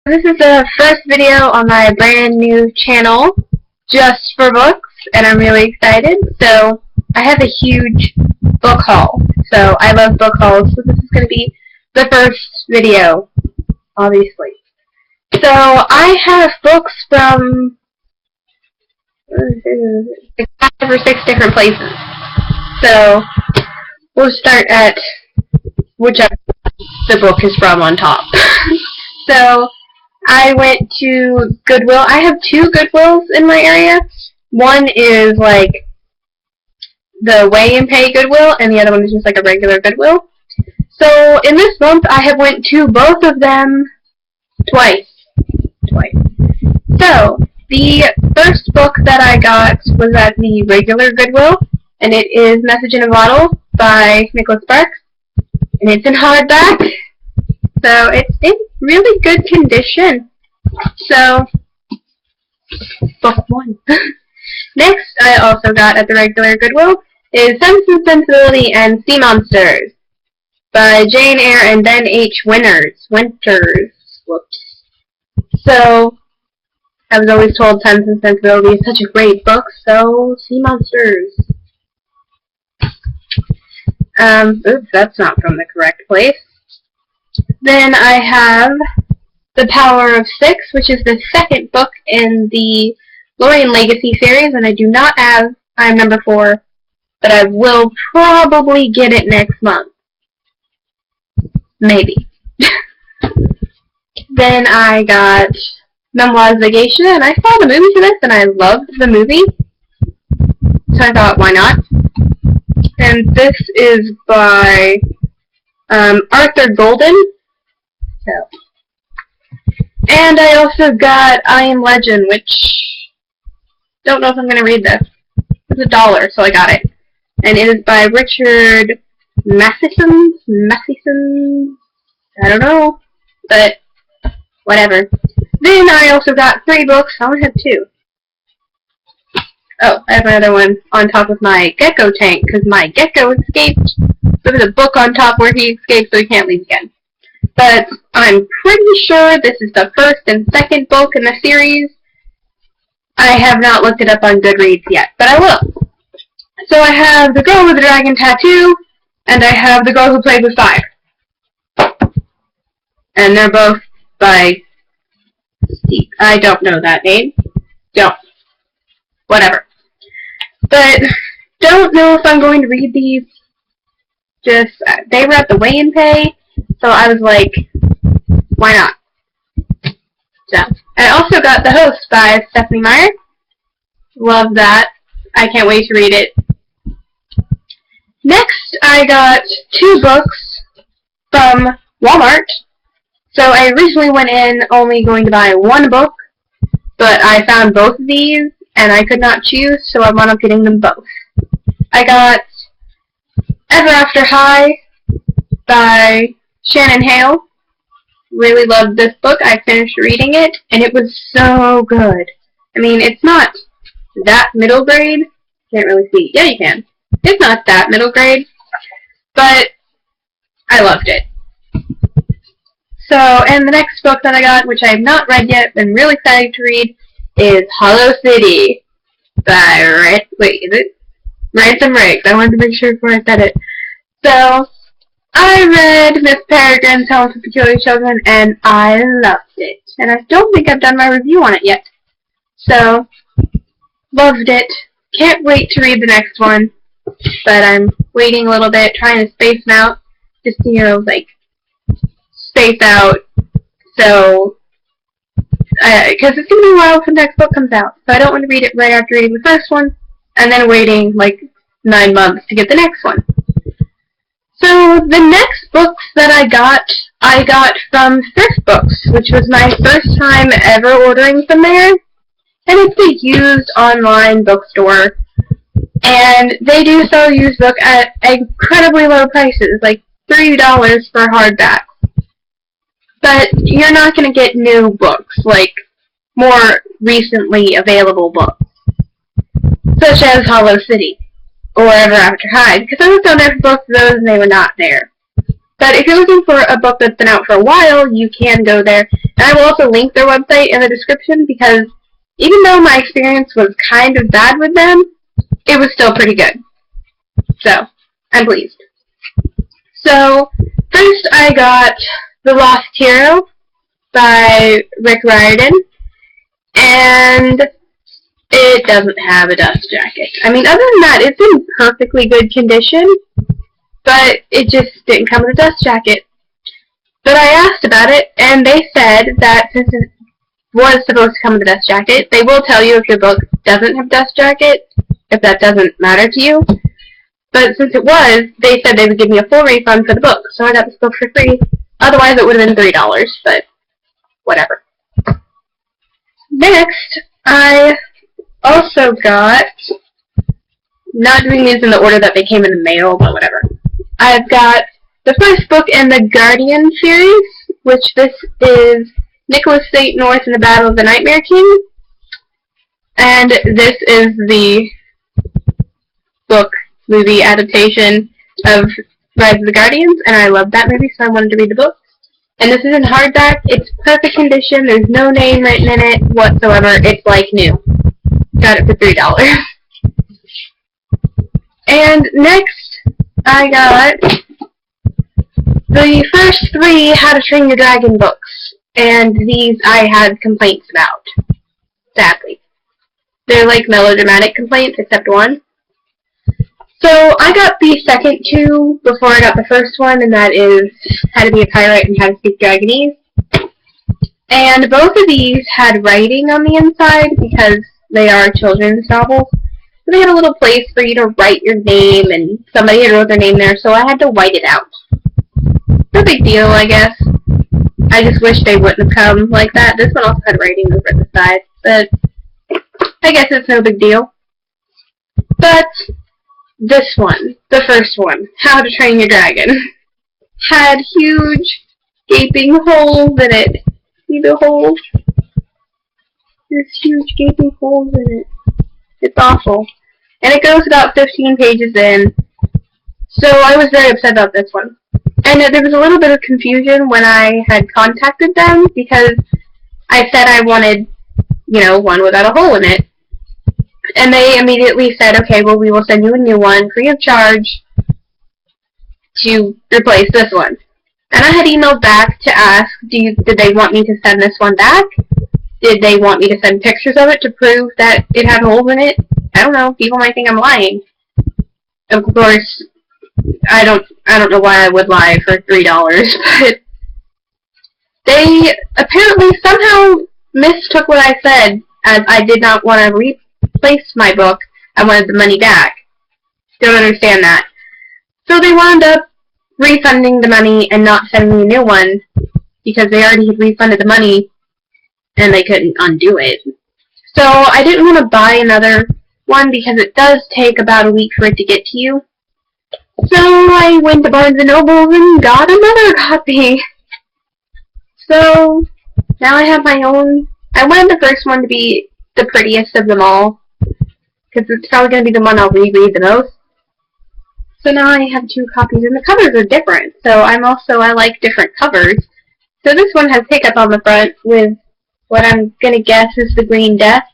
This is the first video on my brand new channel, just for books, and I'm really excited. So, I have a huge book haul. So, I love book hauls, so this is going to be the first video, obviously. So, I have books from 5 or 6 different places. So, we'll start at whichever the book is from on top. So, I went to Goodwill. I have 2 Goodwills in my area. One is like the weigh and pay Goodwill, and the other one is just like a regular Goodwill. So in this month, I have went to both of them twice. So the first book that I got was at the regular Goodwill, and it is Message in a Bottle by Nicholas Sparks, and it's in hardback. So it's in really good condition. So, book 1. Next, I also got at the regular Goodwill is Sense and Sensibility and Sea Monsters by Jane Eyre and Ben H. Winters. Whoops. So, I was always told Sense and Sensibility is such a great book, so Sea Monsters. Oops, that's not from the correct place. Then I have The Power of 6, which is the second book in the Lorien Legacy series, and I do not have I'm number 4, but I will probably get it next month. Maybe. Then I got Memoirs of a Geisha, and I saw the movie for this, and I loved the movie, so I thought, why not? And this is by Arthur Golden. And I also got I Am Legend, which don't know if I'm going to read this. It's $1, so I got it. And it is by Richard Matheson. I don't know, but whatever. Then I also got 3 books. I only have 2. Oh, I have another one on top of my gecko tank, because my gecko escaped. There was a book on top where he escaped, so he can't leave again. But I'm pretty sure this is the first and second book in the series. I have not looked it up on Goodreads yet, but I will. So I have The Girl with the Dragon Tattoo, and I have The Girl Who Played with Fire. And they're both by Steve. I don't know that name. Whatever. But don't know if I'm going to read these. Just, they were at the weigh and pay. So I was like, why not? So, I also got The Host by Stephanie Meyer. Love that. I can't wait to read it. Next, I got 2 books from Walmart. So I originally went in only going to buy 1 book, but I found both of these, and I could not choose, so I wound up getting them both. I got Ever After High by Shannon Hale. Really loved this book. I finished reading it, and it was so good. I mean, it's not that middle grade. Can't really see. Yeah, you can. It's not that middle grade, but I loved it. So, and the next book that I got, which I have not read yet, but I'm really excited to read, is Hollow City by Ransom Riggs. I wanted to make sure before I said it. So, I read Miss Peregrine's Home for Peculiar Children, and I loved it. And I don't think I've done my review on it yet. So, loved it. Can't wait to read the next one. But I'm waiting a little bit, trying to space them out. Just to, space out. So, because it's going to be a while till the next book comes out. So I don't want to read it right after reading the first one, and then waiting, 9 months to get the next one. So, the next books that I got from Thrift Books, which was my first time ever ordering from there. And it's a used online bookstore. And they do sell used books at incredibly low prices, like $3 for hardback. But you're not going to get new books, like more recently available books, such as Hollow City or Ever After High, because I looked on there for both of those and they were not there. But if you're looking for a book that's been out for a while, you can go there. And I will also link their website in the description because even though my experience was kind of bad with them, it was still pretty good. So, I'm pleased. So, first I got The Lost Hero by Riordan, and it doesn't have a dust jacket. I mean, other than that, it's in perfectly good condition, but it just didn't come with a dust jacket. But I asked about it, and they said that since it was supposed to come with a dust jacket, they will tell you if your book doesn't have a dust jacket, if that doesn't matter to you. But since it was, they said they would give me a full refund for the book, so I got this book for free. Otherwise, it would have been $3, but whatever. Next, I also got, not doing these in the order that they came in the mail, but whatever. I've got the first book in the Guardian series, which this is Nicholas St. North in the Battle of the Nightmare King. And this is the book movie adaptation of Rise of the Guardians, and I loved that movie, so I wanted to read the book. And this is in hardback. It's perfect condition. There's no name written in it whatsoever. It's like new. Got it for $3. And next, I got the first 3 How to Train Your Dragon books. And these I had complaints about, sadly. They're like melodramatic complaints, except one. So I got the second 2 before I got the first one, and that is How to Be a Pirate and How to Speak Dragonese. And both of these had writing on the inside because they are children's novels. So they had a little place for you to write your name, and somebody had wrote their name there, so I had to white it out. No big deal, I guess. I just wish they wouldn't have come like that. This one also had writing over the side, but I guess it's no big deal. But this one, the first one, How to Train Your Dragon, had huge gaping holes in it. See the holes? There's huge gaping holes in it. It's awful. And it goes about 15 pages in. So I was very upset about this one. And there was a little bit of confusion when I had contacted them because I said I wanted, you know, one without a hole in it. And they immediately said, okay, well, we will send you a new one free of charge to replace this one. And I had emailed back to ask, did they want me to send this one back? Did they want me to send pictures of it to prove that it had holes in it? I don't know. People might think I'm lying. Of course, I don't know why I would lie for $3, but they apparently somehow mistook what I said as I did not want to replace my book. I wanted the money back. Don't understand that. So they wound up refunding the money and not sending me a new one because they already had refunded the money and they couldn't undo it. So I didn't want to buy another one because it does take about a week for it to get to you. So I went to Barnes & Noble and got another copy. So now I have my own. I wanted the first one to be the prettiest of them all because it's probably going to be the one I'll reread the most. So now I have 2 copies, and the covers are different. So I like different covers. So this one has Hiccup on the front with what I'm going to guess is the Green Death.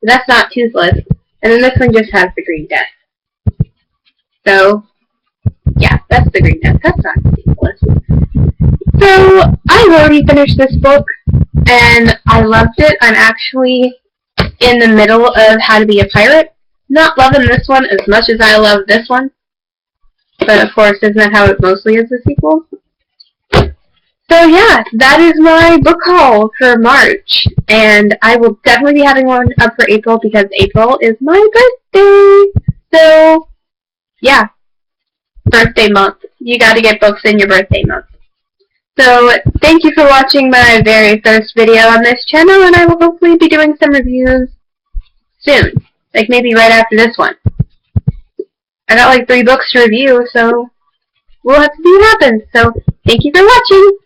That's not Toothless. And then this one just has the Green Death. So, yeah, that's the Green Death. That's not Toothless. So, I've already finished this book, and I loved it. I'm actually in the middle of How to Be a Pirate. Not loving this one as much as I love this one. But, of course, isn't that how it mostly is the sequel? So yeah, that is my book haul for March, and I will definitely be having one up for April because April is my birthday. So yeah, birthday month. You gotta get books in your birthday month. So thank you for watching my very first video on this channel, and I will hopefully be doing some reviews soon, like maybe right after this one. I got like 3 books to review, so we'll have to see what happens. So thank you for watching.